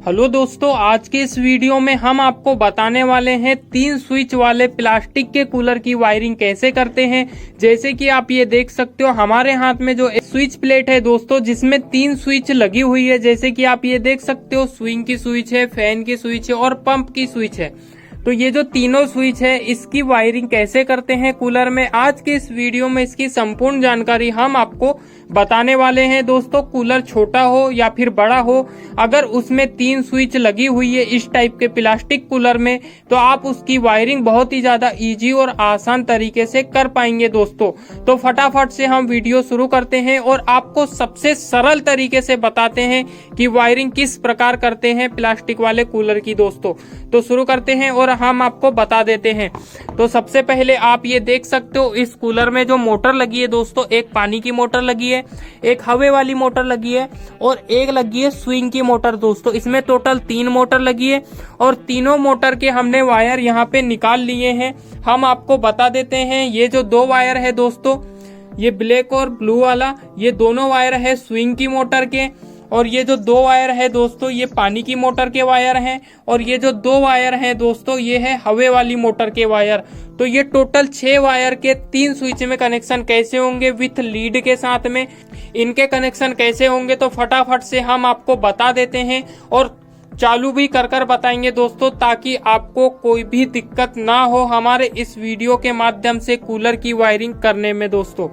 Hello दोस्तों, आज के इस वीडियो में हम आपको बताने वाले हैं 3 स्विच वाले प्लास्टिक के कूलर की वायरिंग कैसे करते हैं। जैसे कि आप ये देख सकते हो हमारे हाथ में जो स्विच प्लेट है दोस्तों, जिसमें 3 स्विच लगी हुई है। जैसे कि आप ये देख सकते हो स्विंग की स्विच है, फैन की स्विच है और पंप की स्विच है। तो ये जो तीनों स्विच है इसकी वायरिंग कैसे करते हैं कूलर में, आज के इस वीडियो में इसकी संपूर्ण जानकारी हम आपको बताने वाले हैं। दोस्तों, कूलर छोटा हो या फिर बड़ा हो, अगर उसमें 3 स्विच लगी हुई है इस टाइप के प्लास्टिक कूलर में, तो आप उसकी वायरिंग बहुत ही ज्यादा इजी और आसान तरीके से कर पाएंगे दोस्तों। तो फटाफट से हम वीडियो शुरू करते हैं और आपको सबसे सरल तरीके से बताते हैं कि वायरिंग किस प्रकार करते हैं प्लास्टिक वाले कूलर की दोस्तों। तो शुरू करते हैं और हम आपको बता देते हैं। तो सबसे पहले आप ये देख सकते हो इस कूलर में जो मोटर लगी है दोस्तों, एक पानी की मोटर लगी है, एक हवा वाली मोटर लगी है और एक लगी है स्विंग की मोटर दोस्तों। इसमें टोटल 3 मोटर लगी है और तीनों मोटर के हमने वायर यहाँ पे निकाल लिए हैं। हम आपको बता देते हैं, ये जो 2 वायर है दोस्तों, ये ब्लैक और ब्लू वाला, ये दोनों वायर है स्विंग की मोटर के, और ये जो 2 वायर है दोस्तों ये पानी की मोटर के वायर हैं, और ये जो 2 वायर हैं दोस्तों ये है हवा वाली मोटर के वायर। तो ये टोटल 6 वायर के 3 स्विच में कनेक्शन कैसे होंगे विथ लीड के साथ में, इनके कनेक्शन कैसे होंगे, तो फटाफट से हम आपको बता देते हैं और चालू भी कर बताएंगे दोस्तों, ताकि आपको कोई भी दिक्कत ना हो हमारे इस वीडियो के माध्यम से कूलर की वायरिंग करने में दोस्तों।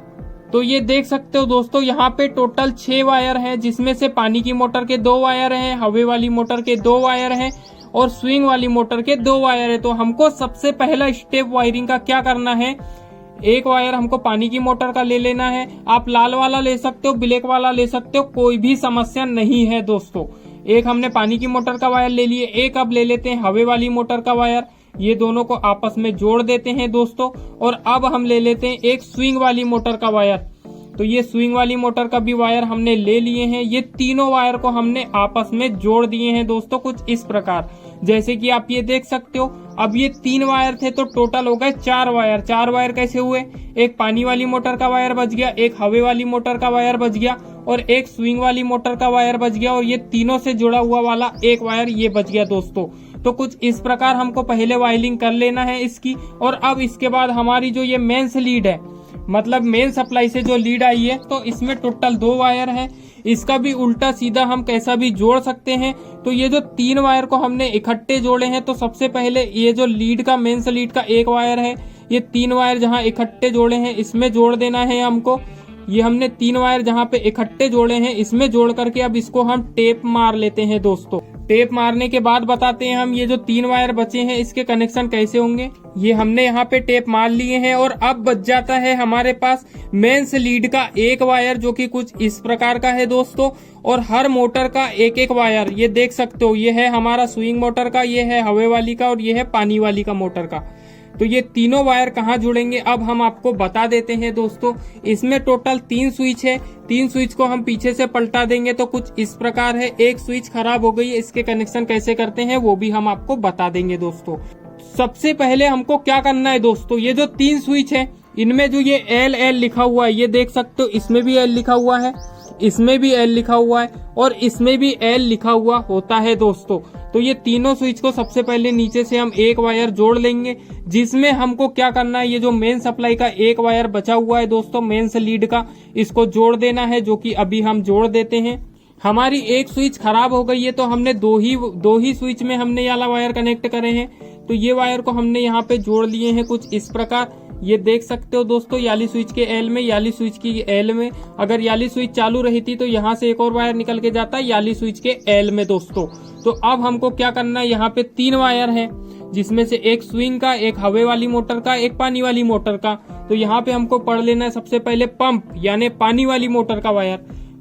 तो ये देख सकते हो दोस्तों, यहाँ पे टोटल 6 वायर हैं, जिसमें से पानी की मोटर के 2 वायर हैं, हवा वाली मोटर के 2 वायर हैं और स्विंग वाली मोटर के 2 वायर है। तो हमको सबसे पहला स्टेप वायरिंग का क्या करना है, एक वायर हमको पानी की मोटर का ले लेना है। आप लाल वाला ले सकते हो, ब्लैक वाला ले सकते हो, कोई भी समस्या नहीं है दोस्तों। एक हमने पानी की मोटर का वायर ले लिए, एक अब ले लेते हैं हवा वाली मोटर का वायर। ये दोनों को आपस में जोड़ देते हैं दोस्तों, और अब हम ले लेते हैं एक स्विंग वाली मोटर का वायर। तो ये स्विंग वाली मोटर का भी वायर हमने ले लिए हैं। ये तीनों वायर को हमने आपस में जोड़ दिए हैं दोस्तों, कुछ इस प्रकार। जैसे कि आप ये देख सकते हो, अब ये 3 वायर थे तो टोटल हो गए 4 वायर। 4 वायर कैसे हुए, एक पानी वाली मोटर का वायर बच गया, एक हवा वाली मोटर का वायर बच गया और एक स्विंग वाली मोटर का वायर बच गया, और ये तीनों से जुड़ा हुआ वाला एक वायर ये बच गया दोस्तों। तो कुछ इस प्रकार हमको पहले वायरिंग कर लेना है इसकी। और अब इसके बाद हमारी जो ये मेंस लीड है, मतलब मेन सप्लाई से जो लीड आई है, तो इसमें टोटल 2 वायर है। इसका भी उल्टा सीधा हम कैसा भी जोड़ सकते हैं। तो ये जो 3 वायर को हमने इकट्ठे जोड़े हैं, तो सबसे पहले ये जो लीड का मेंस लीड का एक वायर है, ये 3 वायर जहां इकट्ठे जोड़े हैं इसमें जोड़ देना है हमको। ये हमने 3 वायर जहां पे इकट्ठे जोड़े हैं इसमें जोड़ करके अब इसको हम टेप मार लेते हैं दोस्तों। टेप मारने के बाद बताते हैं हम ये जो 3 वायर बचे हैं इसके कनेक्शन कैसे होंगे। ये हमने यहाँ पे टेप मार लिए हैं और अब बच जाता है हमारे पास मेंस लीड का एक वायर, जो कि कुछ इस प्रकार का है दोस्तों, और हर मोटर का एक एक वायर। ये देख सकते हो, ये है हमारा स्विंग मोटर का, ये है हवा वाली का और ये है पानी वाली का मोटर का। तो ये तीनों वायर कहाँ जुड़ेंगे अब हम आपको बता देते हैं दोस्तों। इसमें टोटल 3 स्विच है, 3 स्विच को हम पीछे से पलटा देंगे तो कुछ इस प्रकार है। एक स्विच खराब हो गई है, इसके कनेक्शन कैसे करते हैं वो भी हम आपको बता देंगे दोस्तों। सबसे पहले हमको क्या करना है दोस्तों, ये जो 3 स्विच है इनमें जो ये LL लिखा हुआ है, ये देख सकते हो, इसमें भी L लिखा हुआ है, इसमें भी L लिखा हुआ है और इसमें भी L लिखा हुआ होता है दोस्तों। तो ये तीनों स्विच को सबसे पहले नीचे से हम एक वायर जोड़ लेंगे, जिसमें हमको क्या करना है, ये जो मेन सप्लाई का एक वायर बचा हुआ है दोस्तों मेंस लीड का, इसको जोड़ देना है, जो कि अभी हम जोड़ देते हैं। हमारी एक स्विच खराब हो गई है तो हमने दो ही स्विच में हमने ये वाला वायर कनेक्ट करे हैं। तो ये वायर को हमने यहाँ पे जोड़ लिए हैं कुछ इस प्रकार। ये देख सकते हो दोस्तों, याली स्विच के L में, याली स्विच की L में। अगर याली स्विच चालू रही थी तो यहाँ से एक और वायर निकल के जाता है याली स्विच के L में दोस्तों। तो अब हमको क्या करना है, यहाँ पे 3 वायर है, जिसमें से एक स्विंग का, एक हवा वाली मोटर का, एक पानी वाली मोटर का। तो यहाँ पे हमको पढ़ लेना है सबसे पहले पंप यानी पानी वाली मोटर का वायर।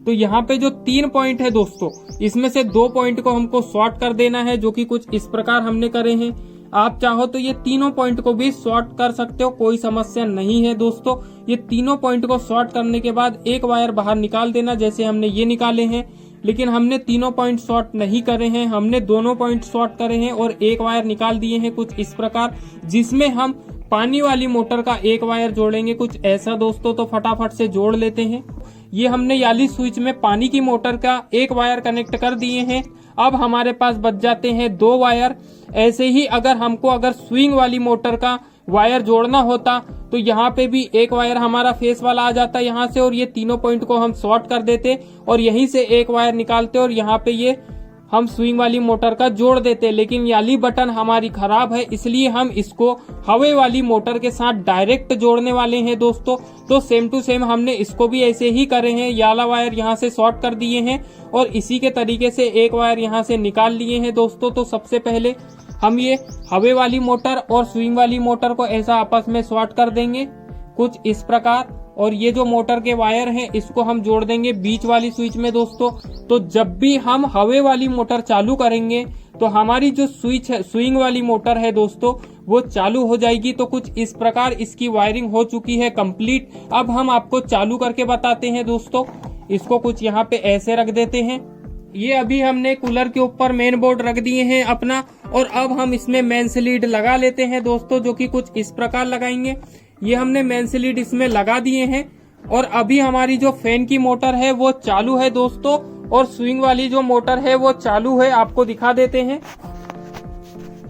तो यहाँ पे जो 3 पॉइंट है दोस्तों, इसमें से 2 पॉइंट को हमको शॉर्ट कर देना है, जो कि कुछ इस प्रकार हमने करे हैं। आप चाहो तो ये तीनों पॉइंट को भी शॉर्ट कर सकते हो, कोई समस्या नहीं है दोस्तों। ये तीनों पॉइंट को शॉर्ट करने के बाद एक वायर बाहर निकाल देना, जैसे हमने ये निकाले हैं। लेकिन हमने तीनों पॉइंट शॉर्ट नहीं करे हैं, हमने दोनों पॉइंट शॉर्ट करे हैं और एक वायर निकाल दिए हैं कुछ इस प्रकार, जिसमें हम पानी वाली मोटर का एक वायर जोड़ेंगे कुछ ऐसा दोस्तों। तो फटाफट से जोड़ लेते हैं। ये हमने याली स्विच में पानी की मोटर का एक वायर कनेक्ट कर दिए हैं। अब हमारे पास बच जाते हैं 2 वायर। ऐसे ही अगर स्विंग वाली मोटर का वायर जोड़ना होता तो यहाँ पे भी एक वायर हमारा फेस वाला आ जाता यहाँ से, और ये तीनों पॉइंट को हम शॉर्ट कर देते और यहीं से एक वायर निकालते और यहाँ पे ये हम स्विंग वाली मोटर का जोड़ देते। लेकिन याली बटन हमारी खराब है, इसलिए हम इसको हवा वाली मोटर के साथ डायरेक्ट जोड़ने वाले हैं दोस्तों। तो सेम टू सेम हमने इसको भी ऐसे ही करे हैं, याला वायर यहाँ से शॉर्ट कर दिए हैं और इसी के तरीके से एक वायर यहाँ से निकाल लिए हैं दोस्तों। तो सबसे पहले हम ये हवा वाली मोटर और स्विंग वाली मोटर को ऐसा आपस में शॉर्ट कर देंगे कुछ इस प्रकार, और ये जो मोटर के वायर हैं इसको हम जोड़ देंगे बीच वाली स्विच में दोस्तों। तो जब भी हम हवा वाली मोटर चालू करेंगे तो हमारी जो स्विच है, स्विंग वाली मोटर है दोस्तों, वो चालू हो जाएगी। तो कुछ इस प्रकार इसकी वायरिंग हो चुकी है कंप्लीट। अब हम आपको चालू करके बताते हैं दोस्तों। इसको कुछ यहाँ पे ऐसे रख देते हैं। ये अभी हमने कूलर के ऊपर मेन बोर्ड रख दिए हैं अपना, और अब हम इसमें मेन स्लीड लगा लेते हैं दोस्तों, जो कि कुछ इस प्रकार लगाएंगे। ये हमने मेन स्लीड इसमें लगा दिए हैं और अभी हमारी जो फैन की मोटर है वो चालू है दोस्तों, और स्विंग वाली जो मोटर है वो चालू है। आपको दिखा देते हैं,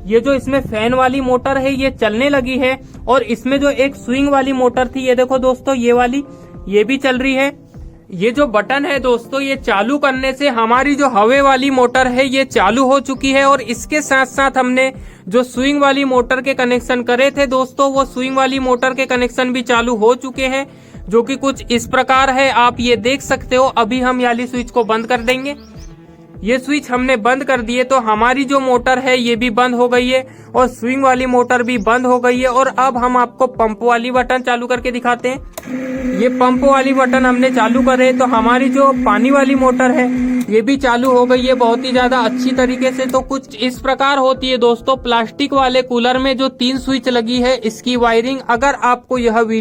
ये जो इसमें फैन वाली मोटर है ये चलने लगी है, और इसमें जो एक स्विंग वाली मोटर थी ये देखो दोस्तों, ये वाली, ये भी चल रही है। ये जो बटन है दोस्तों, ये चालू करने से हमारी जो हवा वाली मोटर है ये चालू हो चुकी है, और इसके साथ साथ हमने जो स्विंग वाली मोटर के कनेक्शन करे थे दोस्तों, वो स्विंग वाली मोटर के कनेक्शन भी चालू हो चुके हैं, जो कि कुछ इस प्रकार है, आप ये देख सकते हो। अभी हम ये वाली स्विच को बंद कर देंगे। ये स्विच हमने बंद कर दिए तो हमारी जो मोटर है ये भी बंद हो गई है और स्विंग वाली मोटर भी बंद हो गई है। और अब हम आपको पंप वाली बटन चालू करके दिखाते हैं। ये पंप वाली बटन हमने चालू करे तो हमारी जो पानी वाली मोटर है ये भी चालू हो गई है बहुत ही ज्यादा अच्छी तरीके से। तो कुछ इस प्रकार होती है दोस्तों प्लास्टिक वाले कूलर में जो 3 स्विच लगी है इसकी वायरिंग। अगर आपको यह